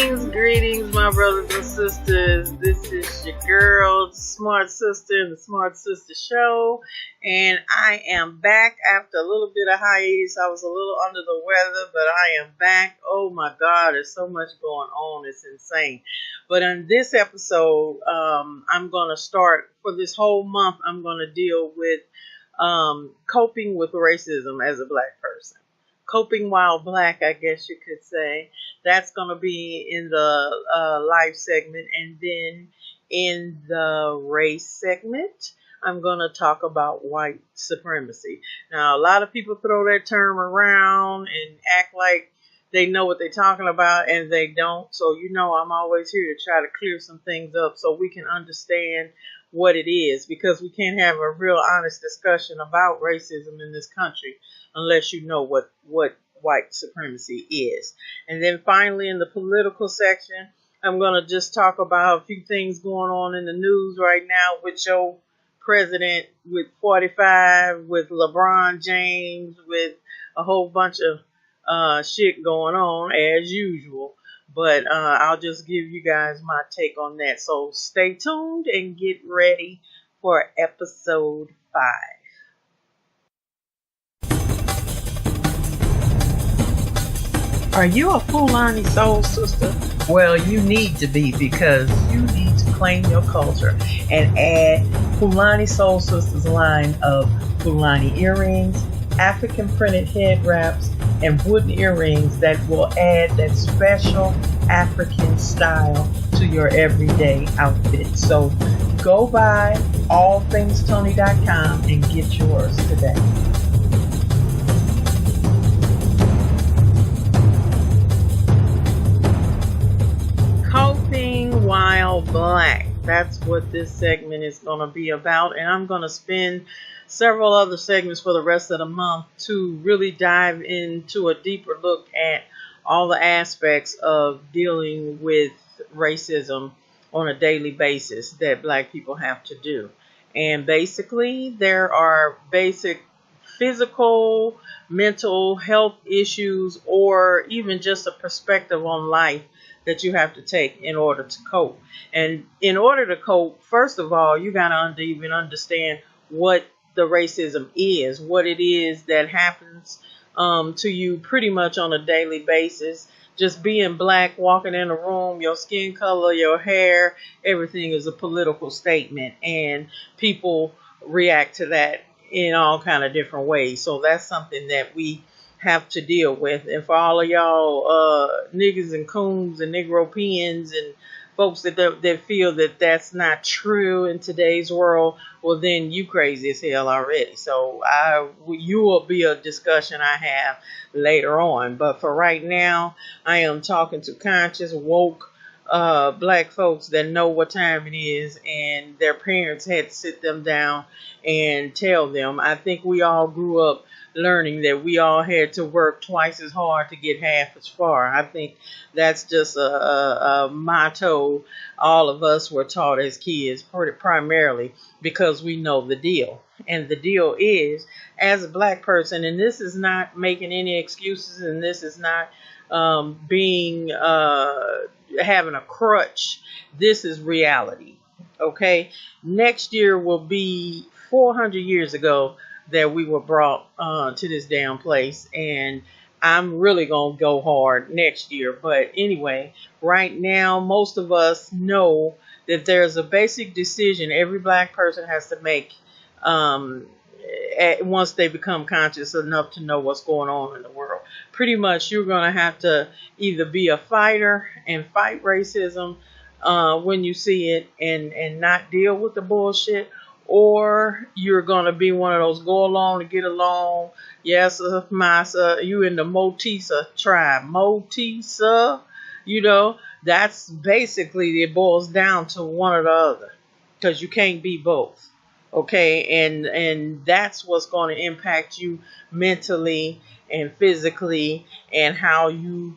Greetings, my brothers and sisters. This is your girl, Smartsistah, in the Smartsistah Show, and I am back after a little bit of hiatus. I was a little under the weather, but I am back. Oh my God, there's so much going on. It's insane. But in this episode, I'm going to start, for this whole month, I'm going to deal with coping with racism as a black person. Coping while black, I guess you could say. That's going to be in the life segment. And then in the race segment, I'm going to talk about white supremacy. Now, a lot of people throw that term around and act like they know what they're talking about, and they don't. So, I'm always here to try to clear some things up so we can understand what it is, because we can't have a real honest discussion about racism in this country unless you know what white supremacy is. And then finally, in the political section, I'm going to just talk about a few things going on in the news right now with your president, with 45, with LeBron James, with a whole bunch of shit going on as usual. But I'll just give you guys my take on that. So stay tuned and get ready for episode 5. Are you a Fulani soul sister? Well, you need to be, because you need to claim your culture and add Fulani Soul Sisters line of Fulani earrings, African printed head wraps, and wooden earrings that will add that special African style to your everyday outfit. So go by allthingstony.com and get yours today. Coping while black. That's what this segment is going to be about. And I'm going to spend several other segments for the rest of the month to really dive into a deeper look at all the aspects of dealing with racism on a daily basis that black people have to do. And basically, there are basic physical, mental health issues, or even just a perspective on life that you have to take in order to cope. And in order to cope, first of all, you got to even understand what the racism is, what it is that happens to you pretty much on a daily basis. Just being black, walking in a room, your skin color, your hair, everything is a political statement, and people react to that in all kind of different ways. So that's something that we have to deal with. And for all of y'all niggas and coons and Negropeans and folks that feel that that's not true in today's world, well, then you crazy as hell already. So you will be a discussion I have later on. But for right now, I am talking to conscious, woke black folks that know what time it is, and their parents had to sit them down and tell them. I think we all grew up learning that we all had to work twice as hard to get half as far. I think that's just a motto all of us were taught as kids, primarily because we know the deal. And the deal is, as a black person, and this is not making any excuses, and this is not having a crutch. This is reality. Okay? Next year will be 400 years ago that we were brought to this damn place, and I'm really going to go hard next year. But anyway, right now, most of us know that there's a basic decision every black person has to make once they become conscious enough to know what's going on in the world. Pretty much, you're going to have to either be a fighter and fight racism when you see it, and not deal with the bullshit, or you're going to be one of those go along to get along. Yes, massa, you in the Motisa tribe. Motisa, that's basically, it boils down to one or the other, because you can't be both. Okay, and that's what's going to impact you mentally and physically, and how you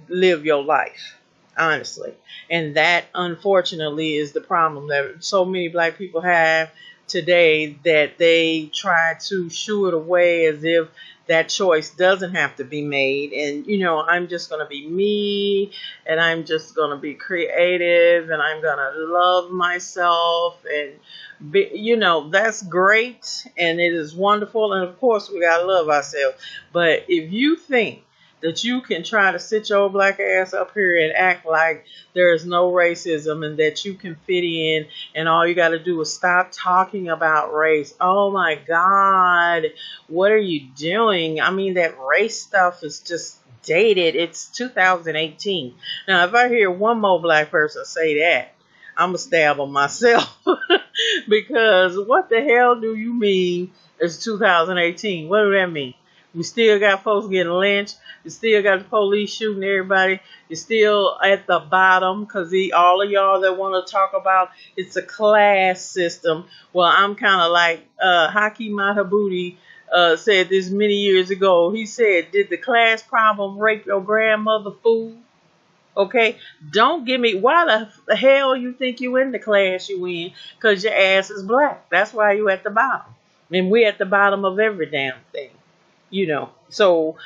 live your life, honestly. And that, unfortunately, is the problem that so many black people have today, that they try to shoo it away as if that choice doesn't have to be made. And, I'm just going to be me, and I'm just going to be creative, and I'm going to love myself. And, that's great. And it is wonderful. And of course, we got to love ourselves. But if you think that you can try to sit your black ass up here and act like there is no racism and that you can fit in, and all you got to do is stop talking about race. Oh my God, what are you doing? I mean, that race stuff is just dated. It's 2018. Now, if I hear one more black person say that, I'm going to stab on myself. Because what the hell do you mean it's 2018? What do that mean? We still got folks getting lynched. You still got the police shooting everybody. You're still at the bottom because all of y'all that want to talk about it's a class system. Well, I'm kind of like Haki Madhubuti said this many years ago. He said, did the class problem rape your grandmother, fool? Okay, don't give me, why the hell you think you in the class you in? Because your ass is black. That's why you at the bottom. And we at the bottom of every damn thing. So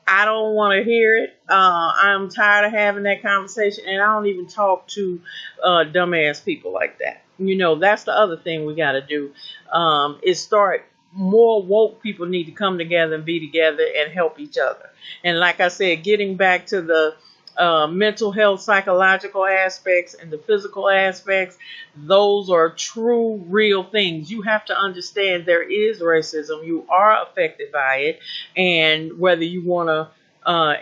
I don't want to hear it. I'm tired of having that conversation, and I don't even talk to dumbass people like that. That's the other thing we got to do, is start. More woke people need to come together and be together and help each other. And like I said, getting back to the mental health, psychological aspects, and the physical aspects, those are true, real things. You have to understand there is racism. You are affected by it, and whether you want to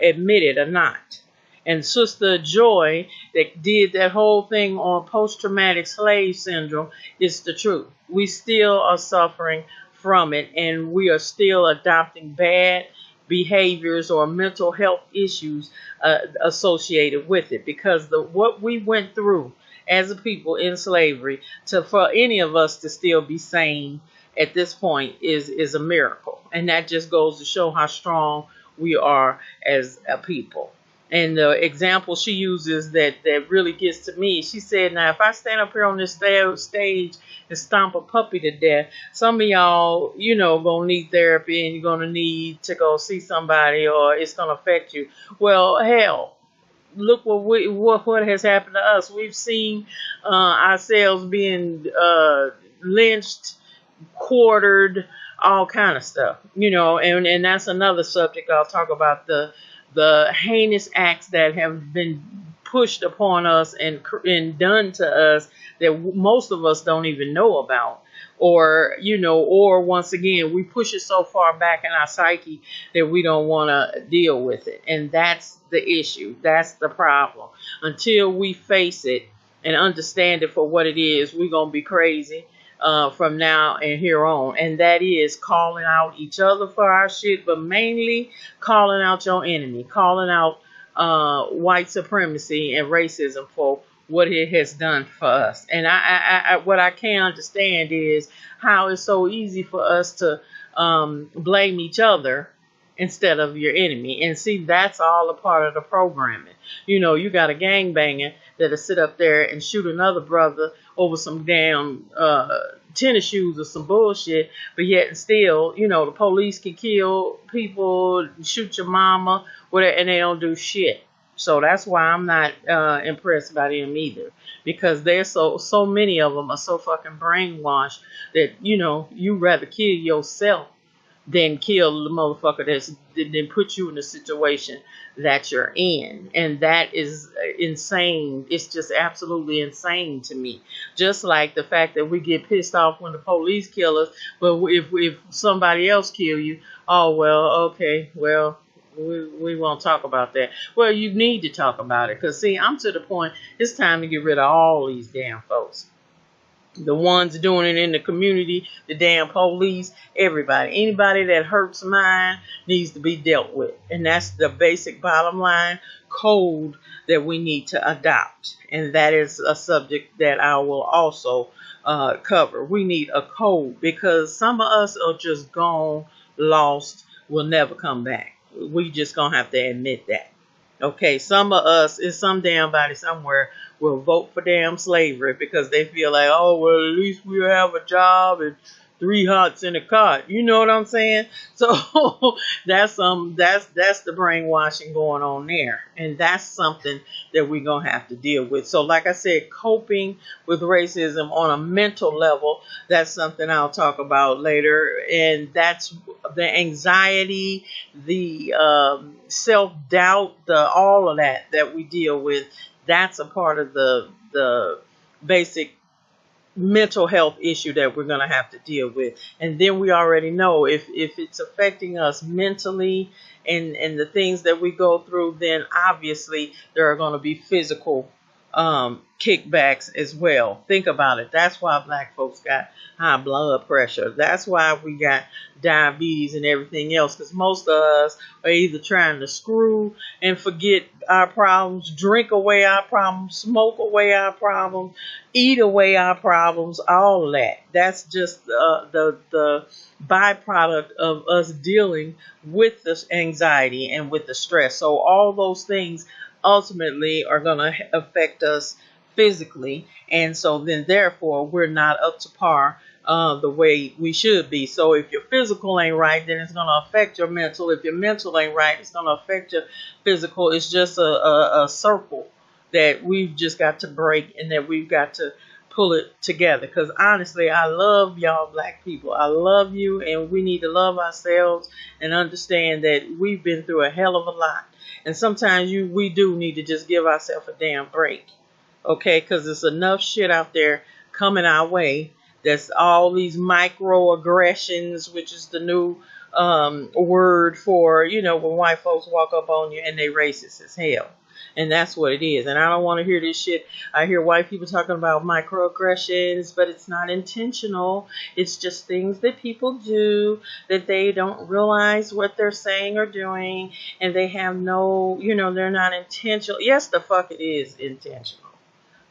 admit it or not. And Sister Joy, that did that whole thing on post-traumatic slave syndrome, is the truth. We still are suffering from it, and we are still adopting bad behaviors or mental health issues associated with it, because what we went through as a people in slavery, for any of us to still be sane at this point is a miracle. And that just goes to show how strong we are as a people. And the example she uses that really gets to me, she said, now, if I stand up here on this stage and stomp a puppy to death, some of y'all, going to need therapy, and you're going to need to go see somebody, or it's going to affect you. Well, hell, look what has happened to us. We've seen ourselves being lynched, quartered, all kind of stuff, and that's another subject. I'll talk about the heinous acts that have been pushed upon us and done to us that most of us don't even know about. Or once again, we push it so far back in our psyche that we don't want to deal with it. And that's the issue. That's the problem. Until we face it and understand it for what it is, we're going to be crazy from now and here on. And that is calling out each other for our shit, but mainly calling out your enemy, calling out white supremacy and racism for what it has done for us. And what I can't understand is how it's so easy for us to blame each other instead of your enemy. And see, that's all a part of the programming. You got a gangbanger that'll sit up there and shoot another brother over some damn tennis shoes or some bullshit, but yet and still, the police can kill people, shoot your mama, whatever, and they don't do shit. So that's why I'm not impressed by them either, because there's so many of them are so fucking brainwashed that you rather kill yourself than kill the motherfucker then put you in the situation that you're in. And that is insane. It's just absolutely insane to me. Just like the fact that we get pissed off when the police kill us, but if somebody else kill you, oh well, okay, well, we won't talk about that. Well, you need to talk about it, because see, I'm to the point, it's time to get rid of all these damn folks. The ones doing it in the community, the damn police, everybody. Anybody that hurts mine needs to be dealt with. And that's the basic bottom line code that we need to adopt. And that is a subject that I will also cover. We need a code, because some of us are just gone, lost, will never come back. We just gonna have to admit that. Okay, some of us, is some damn body somewhere, will vote for damn slavery because they feel like, oh, well, at least we'll have a job and three hots in a cot. You know what I'm saying? So that's the brainwashing going on there, and that's something that we're gonna have to deal with. So, like I said, coping with racism on a mental level, that's something I'll talk about later, and that's the anxiety, the self doubt, the all of that we deal with. That's a part of the basic mental health issue that we're going to have to deal with. And then we already know if it's affecting us mentally and the things that we go through, then obviously there are going to be physical kickbacks as well. Think about it. That's why black folks got high blood pressure. That's why we got diabetes and everything else, because most of us are either trying to screw and forget our problems, drink away our problems, smoke away our problems, eat away our problems, all of that. That's just the byproduct of us dealing with this anxiety and with the stress. So all those things ultimately are going to affect us physically, and so then therefore we're not up to par the way we should be. So if your physical ain't right, then it's going to affect your mental. If your mental ain't right, it's going to affect your physical. It's just a circle that we've just got to break, and that we've got to pull it together. Because honestly, I love y'all black people. I love you, and we need to love ourselves and understand that we've been through a hell of a lot. And sometimes we do need to just give ourselves a damn break. Okay? Because there's enough shit out there coming our way. That's all these microaggressions, which is the new word for, when white folks walk up on you and they racist as hell. And that's what it is. And I don't want to hear this shit. I hear white people talking about microaggressions, but it's not intentional. It's just things that people do that they don't realize what they're saying or doing. And they have no, they're not intentional. Yes, the fuck it is intentional.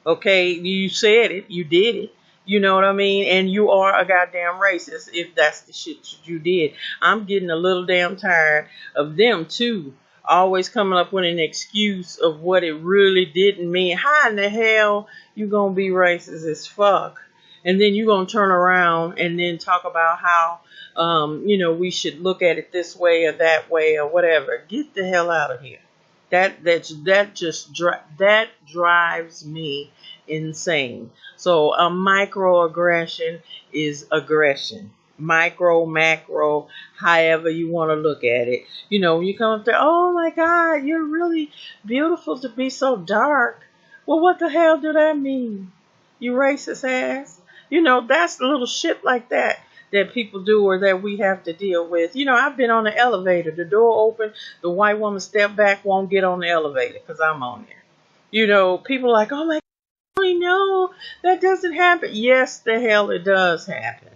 Okay, you said it. You did it. You know what I mean? And you are a goddamn racist if that's the shit you did. I'm getting a little damn tired of them too, always coming up with an excuse of what it really didn't mean. How in the hell you gonna be racist as fuck? And then you gonna turn around and then talk about how, we should look at it this way or that way or whatever. Get the hell out of here. That drives me insane. So a microaggression is aggression. Micro, macro, however you want to look at it. When you come up there, oh my God, you're really beautiful to be so dark. Well, what the hell do that mean? You racist ass. That's the little shit like that people do or that we have to deal with. I've been on the elevator. The door open, the white woman step back, won't get on the elevator because I'm on there. People are like, oh my God, I know that doesn't happen. Yes, the hell it does happen.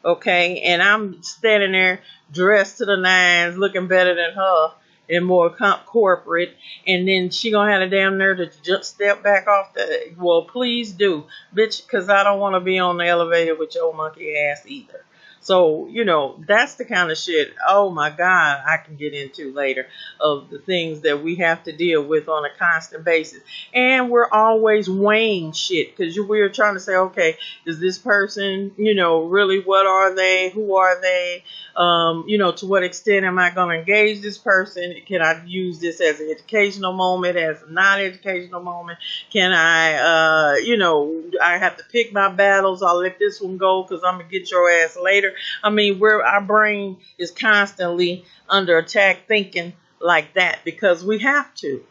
Okay, and I'm standing there dressed to the nines, looking better than her and more corporate, and then she gonna have a damn nerve to just step back off the. Well, please do, bitch, because I don't want to be on the elevator with your monkey ass either. So, that's the kind of shit, oh my God, I can get into later of the things that we have to deal with on a constant basis. And we're always weighing shit because we're trying to say, okay, is this person, really, what are they? Who are they? To what extent am I going to engage this person? Can I use this as an educational moment, as a non-educational moment? Can I, I have to pick my battles. I'll let this one go because I'm going to get your ass later. I mean, our brain is constantly under attack thinking like that because we have to.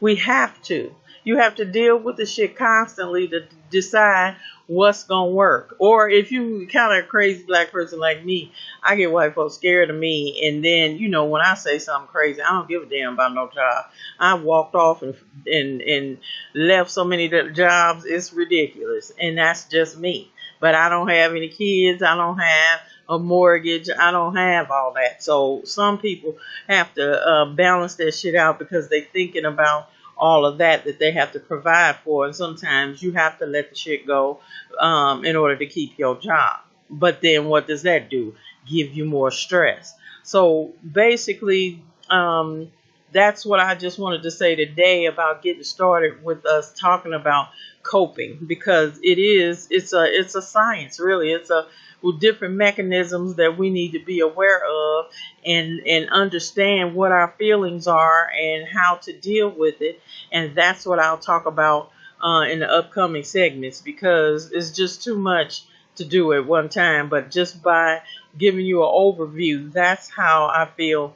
We have to. You have to deal with the shit constantly to decide what's going to work. Or if you kind of a crazy black person like me, I get white folks scared of me. And then, when I say something crazy, I don't give a damn about no job. I walked off and left so many jobs. It's ridiculous. And that's just me. But I don't have any kids. I don't have a mortgage. I don't have all that. So some people have to balance their shit out because they're thinking about all of that they have to provide for. And sometimes you have to let the shit go in order to keep your job. But then what does that do? Give you more stress. So basically, that's what I just wanted to say today about getting started with us talking about coping, because it's a science, really. It's a with different mechanisms that we need to be aware of, and understand what our feelings are and how to deal with it. And that's what I'll talk about in the upcoming segments, because it's just too much to do at one time. But just by giving you an overview, that's how I feel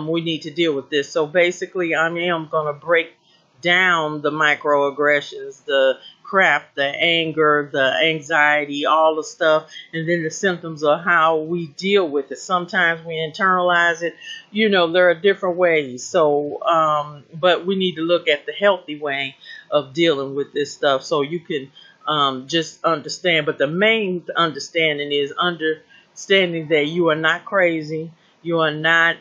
we need to deal with this. So basically, I am going to break down the microaggressions, the crap, the anger, the anxiety, all the stuff, and then the symptoms of how we deal with it. Sometimes we internalize it. There are different ways. So, but we need to look at the healthy way of dealing with this stuff so you can just understand. But the main understanding is understanding that you are not crazy. You are not,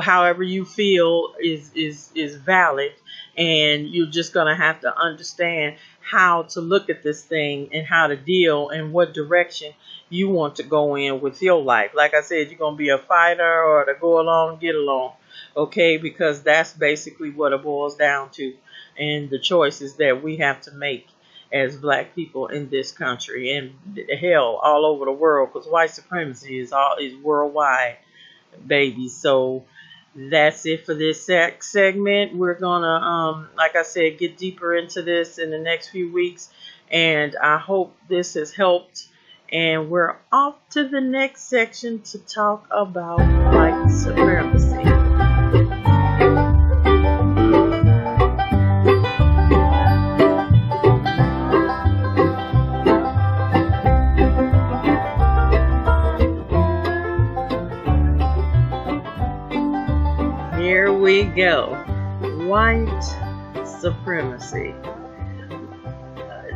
however you feel is valid, and you're just going to have to understand how to look at this thing and how to deal and what direction you want to go in with your life. Like I said, you're going to be a fighter or to go along, get along, okay? Because that's basically what it boils down to, and the choices that we have to make as black people in this country, and hell, all over the world, because white supremacy is worldwide, baby. So that's it for this segment. We're gonna, like I said, get deeper into this in the next few weeks, and I hope this has helped. And we're off to the next section to talk about white supremacy. Here we go. White supremacy.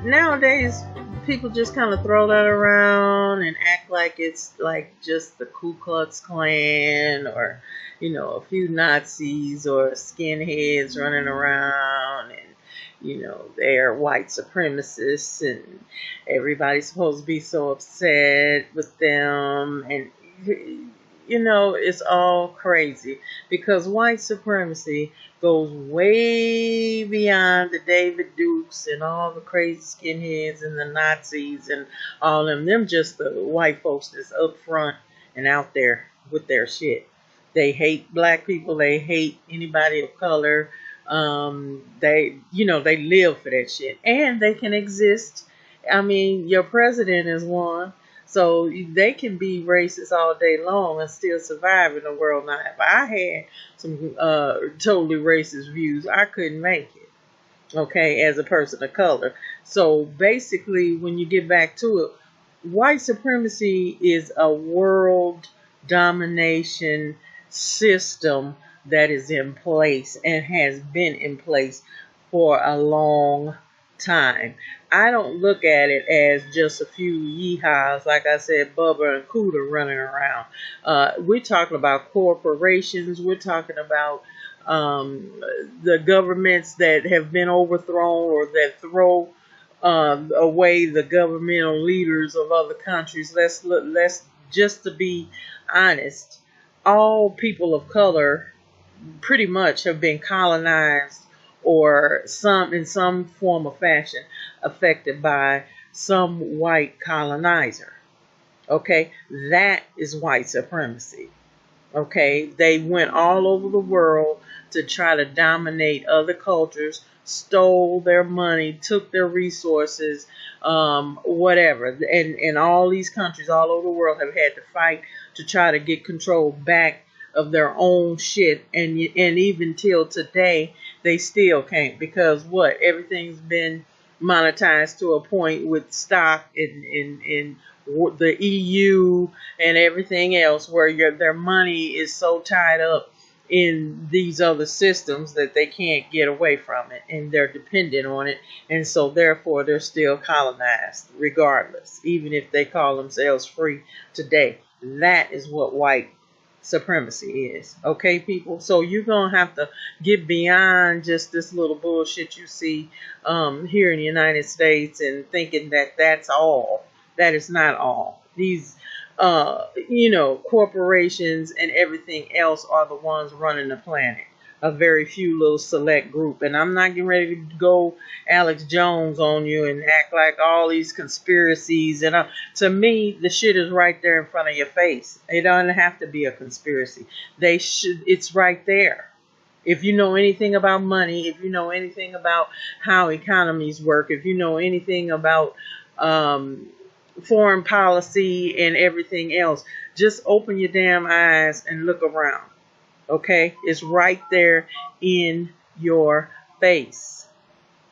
Nowadays, people just kind of throw that around and act like it's like just the Ku Klux Klan, or a few Nazis or skinheads running around, and they're white supremacists, and everybody's supposed to be so upset with them. And it's all crazy, because white supremacy goes way beyond the David Dukes and all the crazy skinheads and the Nazis and all them. Them just the white folks that's up front and out there with their shit. They hate black people. They hate anybody of color. They live for that shit, and they can exist. I mean, your president is one. So they can be racist all day long and still survive in the world. Now, if I had some totally racist views, I couldn't make it, okay, as a person of color. So basically, when you get back to it, white supremacy is a world domination system that is in place and has been in place for a long time. I don't look at it as just a few yeehaws, like I said, Bubba and Cooter running around. We're talking about corporations. We're talking about the governments that have been overthrown, or that throw away the governmental leaders of other countries. Let's just to be honest, all people of color pretty much have been colonized, or in some form or fashion affected by some white colonizer. Okay, that is white supremacy. Okay, they went all over the world to try to dominate other cultures, stole their money, took their resources, whatever. And all these countries all over the world have had to fight to try to get control back of their own shit. And even till today, they still can't, because everything's been monetized to a point with stock in the EU and everything else, where their money is so tied up in these other systems that they can't get away from it, and they're dependent on it, and so therefore they're still colonized regardless, even if they call themselves free today. That is what white supremacy is. Okay, people? So you're going to have to get beyond just this little bullshit you see here in the United States and thinking that that's all. That is not all. These, corporations and everything else are the ones running the planet. a very few little select group. And I'm not getting ready to go Alex Jones on you and act like all these conspiracies. And to me, the shit is right there in front of your face. It doesn't have to be a conspiracy. It's right there. If you know anything about money, if you know anything about how economies work, if you know anything about foreign policy and everything else, just open your damn eyes and look around. Okay? It's right there in your face.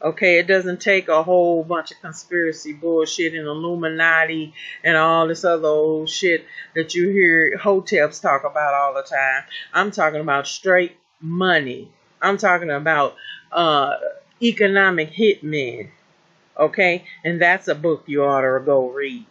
Okay? It doesn't take a whole bunch of conspiracy bullshit and Illuminati and all this other old shit that you hear hoteps talk about all the time. I'm talking about straight money. I'm talking about economic hitmen. Okay? And that's a book you ought to go read.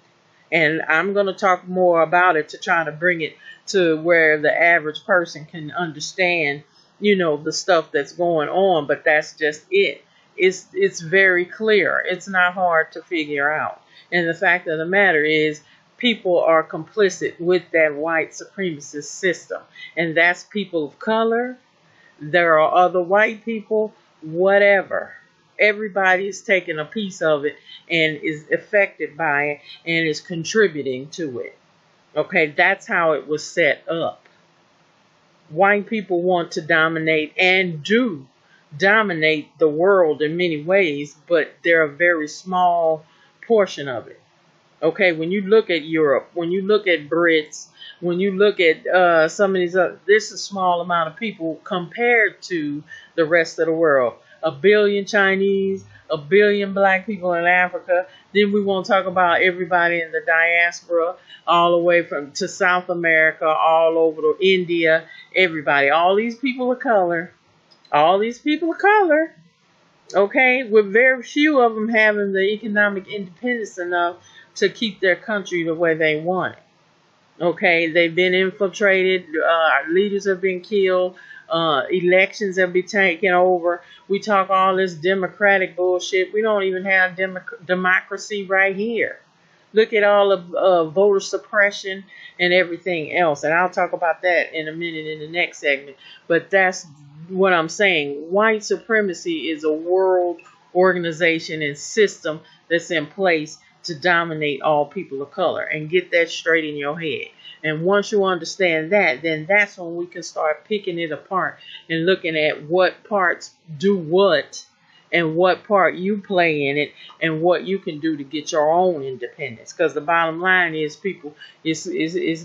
And I'm going to talk more about it to try to bring it to where the average person can understand, the stuff that's going on. But that's just it. It's very clear. It's not hard to figure out. And the fact of the matter is, people are complicit with that white supremacist system. And that's people of color. There are other white people, whatever. Everybody is taking a piece of it and is affected by it and is contributing to it. Okay, that's how it was set up. White people want to dominate and do dominate the world in many ways, but they're a very small portion of it. Okay, when you look at Europe, when you look at Brits, when you look at some of these other, this is a small amount of people compared to the rest of the world. 1 billion Chinese, 1 billion black people in Africa. Then we won't talk about everybody in the diaspora, all the way to South America, all over to India, everybody. All these people of color. Okay, with very few of them having the economic independence enough to keep their country the way they want it. Okay, they've been infiltrated, leaders have been killed, elections have been taken over. We talk all this democratic bullshit. We don't even have democracy right here. Look at all of voter suppression and everything else. And I'll talk about that in a minute in the next segment. But that's what I'm saying. White supremacy is a world organization and system that's in place to dominate all people of color, and get that straight in your head. And once you understand that, then that's when we can start picking it apart and looking at what parts do what and what part you play in it and what you can do to get your own independence. Because the bottom line is, people is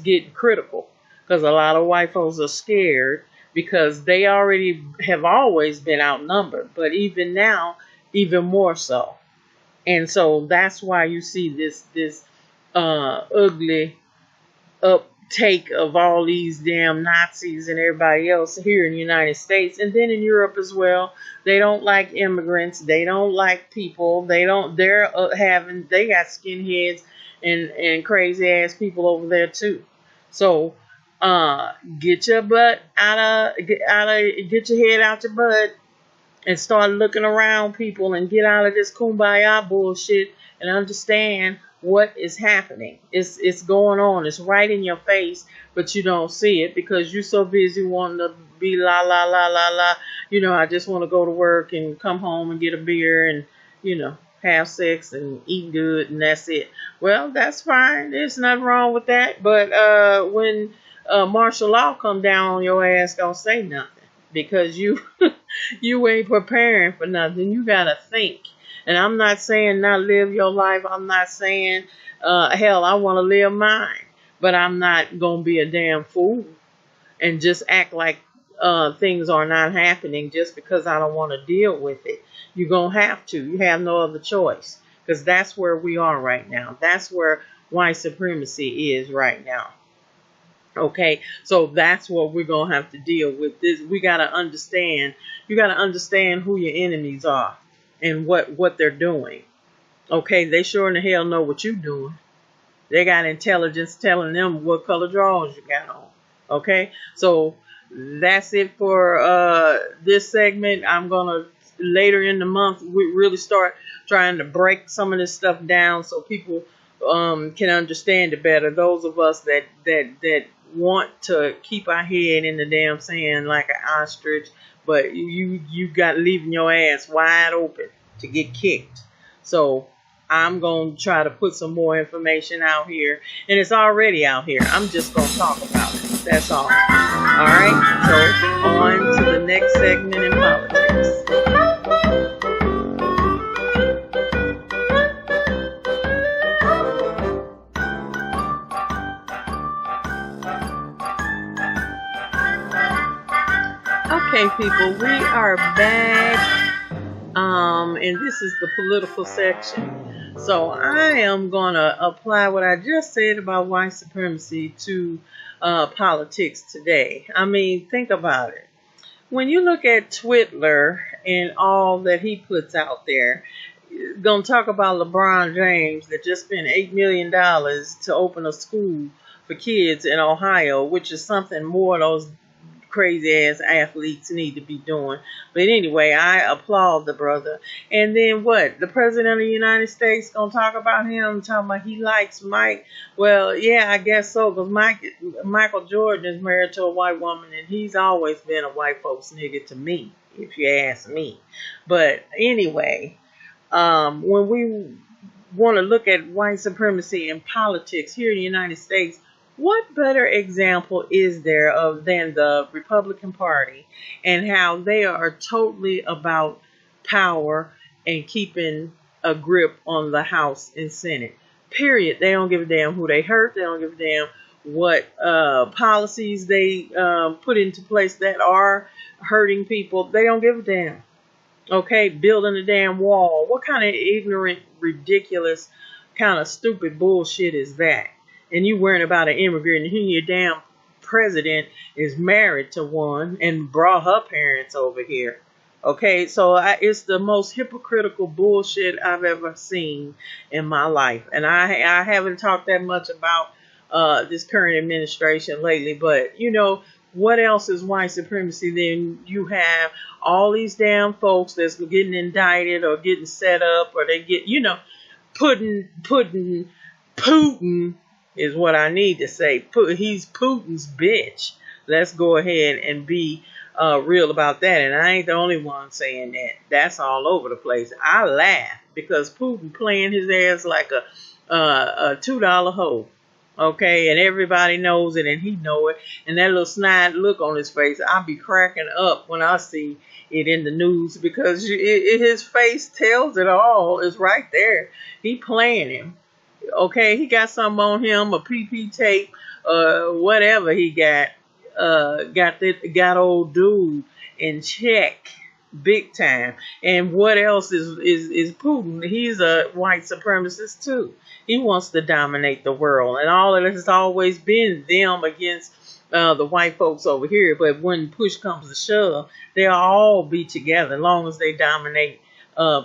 getting critical, because a lot of white folks are scared because they already have always been outnumbered, but even now, even more so. And so that's why you see this ugly uptake of all these damn Nazis and everybody else here in the United States, and then in Europe as well. They don't like immigrants. They don't like people. They got skinheads and crazy ass people over there too. So get your head out your butt and start looking around, people, and get out of this kumbaya bullshit and understand what is happening. It's going on. It's right in your face, but you don't see it because you're so busy wanting to be la la la la la. I just want to go to work and come home and get a beer and, have sex and eat good, and that's it. Well, that's fine. There's nothing wrong with that. But when martial law come down on your ass, don't say nothing. Because you ain't preparing for nothing. You gotta think. And I'm not saying not live your life. I'm not saying, hell, I want to live mine. But I'm not gonna be a damn fool and just act like things are not happening just because I don't want to deal with it. You're gonna have to. You have no other choice. Because that's where we are right now. That's where white supremacy is right now. Okay, so that's what we're going to have to deal with. This, we got to understand. You got to understand who your enemies are and what they're doing. Okay, they sure in the hell know what you're doing. They got intelligence telling them what color drawers you got on. Okay, so that's it for this segment. I'm going to, later in the month, we really start trying to break some of this stuff down so people can understand it better. Those of us that want to keep our head in the damn sand like an ostrich, but you got leaving your ass wide open to get kicked. So I'm going to try to put some more information out here, and it's already out here. I'm just going to talk about it. That's all. All right. So on to the next segment in politics. Okay, people, we are back. And this is the political section. So I am going to apply what I just said about white supremacy to politics today. I mean, think about it. When you look at Twitler and all that he puts out there, going to talk about LeBron James that just spent $8 million to open a school for kids in Ohio, which is something more of those crazy ass athletes need to be doing. But anyway, I applaud the brother. And then what? The president of the United States gonna talk about him, talking about he likes Mike. Well, yeah, I guess so, because Michael Jordan is married to a white woman, and he's always been a white folks nigga to me, if you ask me. But anyway, when we want to look at white supremacy in politics here in the United States, what better example is there than the Republican Party and how they are totally about power and keeping a grip on the House and Senate? Period. They don't give a damn who they hurt. They don't give a damn what policies they put into place that are hurting people. They don't give a damn. Okay, building a damn wall. What kind of ignorant, ridiculous, kind of stupid bullshit is that? And you worrying about an immigrant, and your damn president is married to one and brought her parents over here. Okay, so it's the most hypocritical bullshit I've ever seen in my life. And I haven't talked that much about this current administration lately, but you know, what else is white supremacy? Then you have all these damn folks that's getting indicted or getting set up, or they get, you know, putting Putin is what I need to say. He's Putin's bitch. Let's go ahead and be real about that. And I ain't the only one saying that. That's all over the place. I laugh because Putin playing his ass like a $2 hoe. Okay, and everybody knows it, and he know it. And that little snide look on his face, I'll be cracking up when I see it in the news, because his face tells it all. It's right there. He playing him. Okay, he got something on him, a PP tape, whatever he got old dude in check, big time. And what else is Putin? He's a white supremacist too. He wants to dominate the world, and all of it has always been them against the white folks over here. But when push comes to shove, they'll all be together. As long as they dominate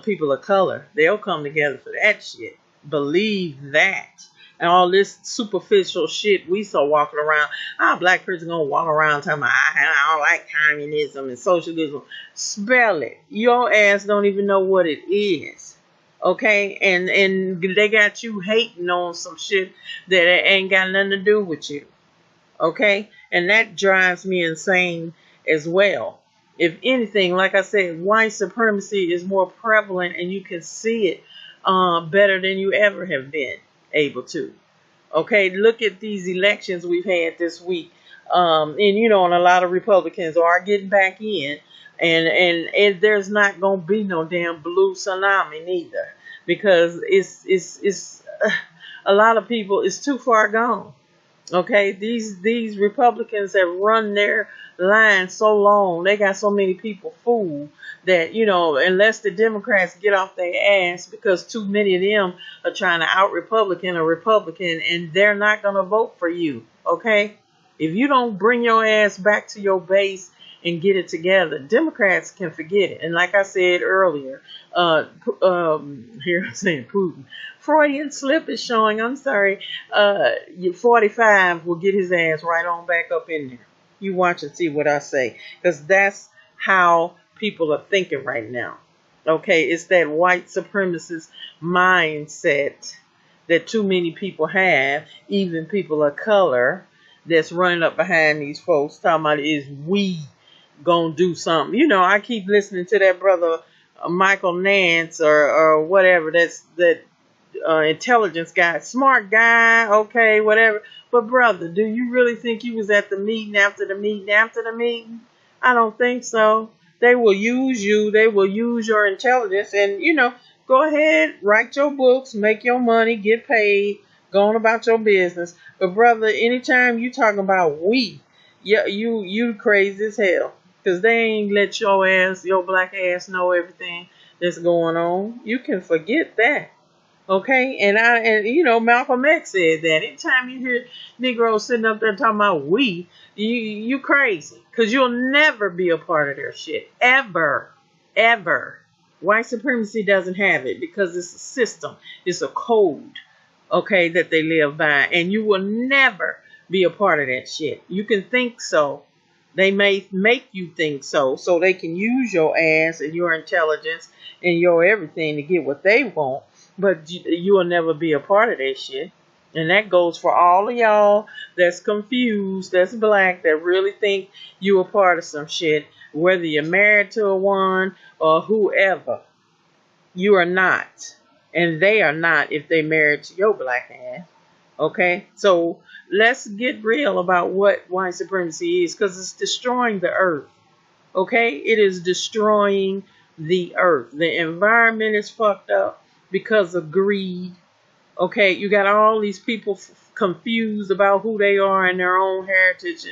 people of color, they'll come together for that shit. Believe that. And all this superficial shit we saw walking around. Our black person gonna walk around talking about, I don't like communism and socialism. Spell it. Your ass don't even know what it is. Okay? And they got you hating on some shit that ain't got nothing to do with you. Okay? And that drives me insane as well. If anything, like I said, white supremacy is more prevalent, and you can see it better than you ever have been able to. Okay, look at these elections we've had this week. And you know, and a lot of Republicans are getting back in, and there's not gonna be no damn blue tsunami neither, because it's a lot of people, it's too far gone. Okay, these Republicans have run their line so long, they got so many people fooled that, you know, unless the Democrats get off their ass, because too many of them are trying to out Republican a Republican, and they're not going to vote for you. Okay, if you don't bring your ass back to your base and get it together, Democrats can forget it. And like I said earlier, here I'm saying Putin, Freudian slip is showing. I'm sorry. 45 will get his ass right on back up in there. You watch and see what I say, because that's how people are thinking right now. Okay, it's that white supremacist mindset that too many people have, even people of color, that's running up behind these folks talking about is we gonna do something. You know, I keep listening to that brother Michael Nance or whatever. That's that intelligence guy, smart guy, okay, whatever. But brother, do you really think you was at the meeting after the meeting after the meeting? I don't think so. They will use you. They will use your intelligence, and you know, go ahead, write your books, make your money, get paid, go on about your business. But brother, anytime you talking about we, yeah, you crazy as hell, cause they ain't let your black ass know everything that's going on. You can forget that. Okay, and you know Malcolm X said that anytime you hear Negroes sitting up there talking about we, you crazy, cause you'll never be a part of their shit ever, ever. White supremacy doesn't have it because it's a system, it's a code, okay, that they live by, and you will never be a part of that shit. You can think so. They may make you think so they can use your ass and your intelligence and your everything to get what they want. But you will never be a part of that shit. And that goes for all of y'all that's confused, that's black, that really think you a part of some shit. Whether you're married to a one or whoever, you are not. And they are not if they married to your black ass. Okay? So let's get real about what white supremacy is, because it's destroying the earth. Okay? It is destroying the earth. The environment is fucked up because of greed. Okay, you got all these people confused about who they are and their own heritage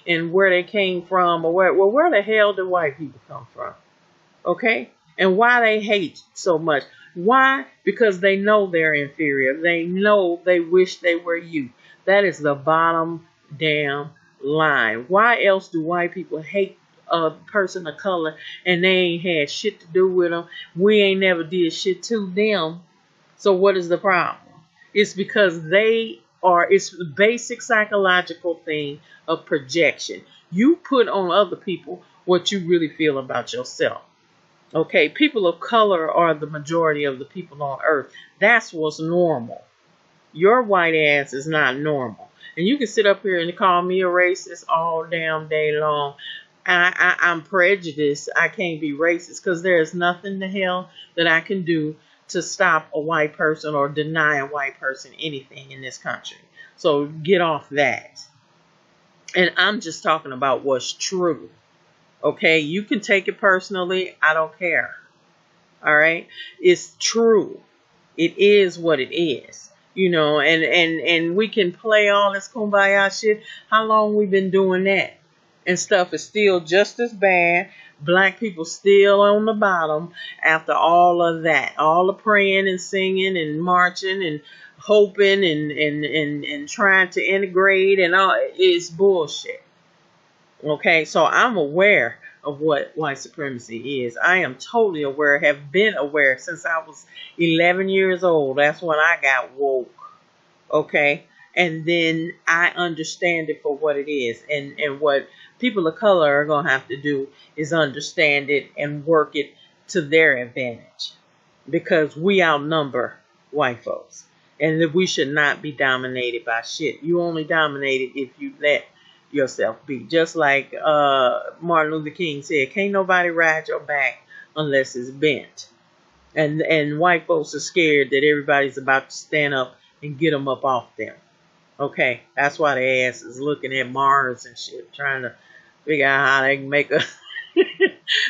and where they came from, or where the hell do white people come from? Okay, and why they hate so much? Why? Because they know they're inferior. They know they wish they were you. That is the bottom damn line. Why else do white people hate a person of color and they ain't had shit to do with them? We ain't never did shit to them. So what is the problem? It's because it's a basic psychological thing of projection. You put on other people what you really feel about yourself. Okay, people of color are the majority of the people on earth. That's what's normal. Your white ass is not normal. And you can sit up here and call me a racist all damn day long. I'm prejudiced. I can't be racist because there is nothing the hell that I can do to stop a white person or deny a white person anything in this country. So get off that. And I'm just talking about what's true. Okay, you can take it personally. I don't care. All right, it's true. It is what it is. You know, and we can play all this kumbaya shit. How long we been doing that? And stuff is still just as bad. Black people still on the bottom after all of that. All the praying and singing and marching and hoping and trying to integrate and all. It's bullshit. Okay, so I'm aware of what white supremacy is. I am totally aware, have been aware since I was 11 years old. That's when I got woke. Okay, and then I understand it for what it is. And what people of color are going to have to do is understand it and work it to their advantage. Because we outnumber white folks. And that we should not be dominated by shit. You only dominated if you let yourself be. Just like Martin Luther King said, can't nobody ride your back unless it's bent. And white folks are scared that everybody's about to stand up and get them up off them. Okay, that's why their ass is looking at Mars and shit, trying to figure out how they can make a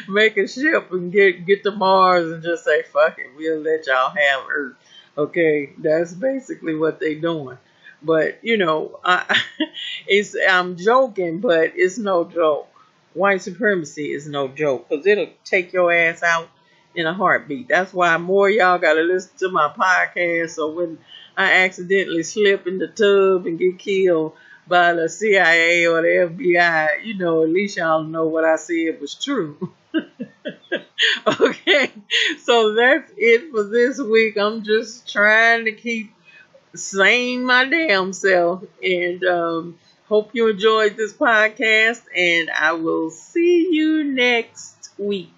make a ship and get to Mars and just say, fuck it, we'll let y'all have Earth. Okay, that's basically what they doing. But, you know, I'm joking, but it's no joke. White supremacy is no joke, because it'll take your ass out in a heartbeat. That's why more of y'all got to listen to my podcast, so when I accidentally slip in the tub and get killed by the CIA or the FBI, you know, at least y'all know what I said was true. Okay, so that's it for this week. I'm just trying to keep sane my damn self, and hope you enjoyed this podcast, and I will see you next week.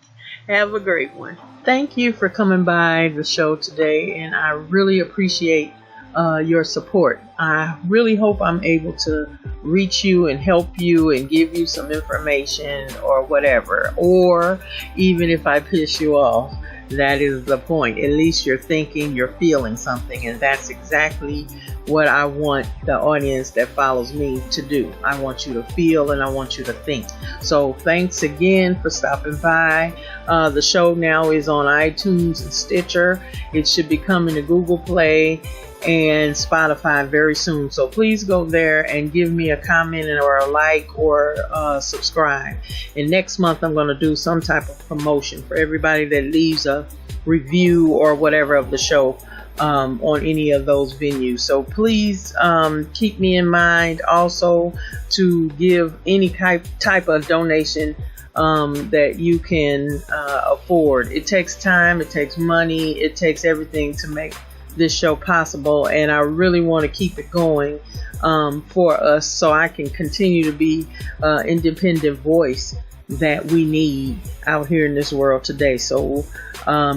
Have a great one. Thank you for coming by the show today, and I really appreciate your support. I really hope I'm able to reach you and help you and give you some information or whatever. Or even if I piss you off, that is the point. At least you're thinking, you're feeling something, and that's exactly what I want the audience that follows me to do. I want you to feel and I want you to think. So thanks again for stopping by. The show now is on iTunes and Stitcher. It should be coming to Google Play and Spotify very soon. So please go there and give me a comment or a like or subscribe. And next month I'm going to do some type of promotion for everybody that leaves a review or whatever of the show on any of those venues. So please keep me in mind also to give any type of donation that you can afford. It takes time, it takes money, it takes everything to make this show possible, and I really want to keep it going for us so I can continue to be independent voice that we need out here in this world today. So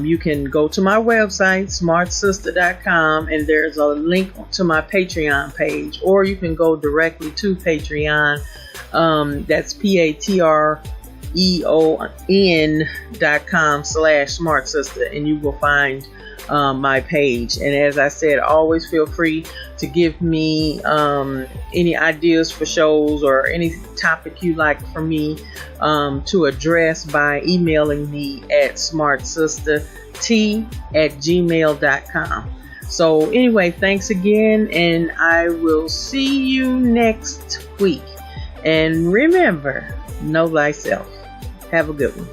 you can go to my website, smartsistah.com, and there's a link to my Patreon page, or you can go directly to Patreon. That's patreon.com/smartsistah, and you will find my page. And as I said, always feel free to give me any ideas for shows or any topic you'd like for me to address by emailing me at smartsistah@gmail.com. So anyway, thanks again, and I will see you next week. And remember, know thyself. Have a good one.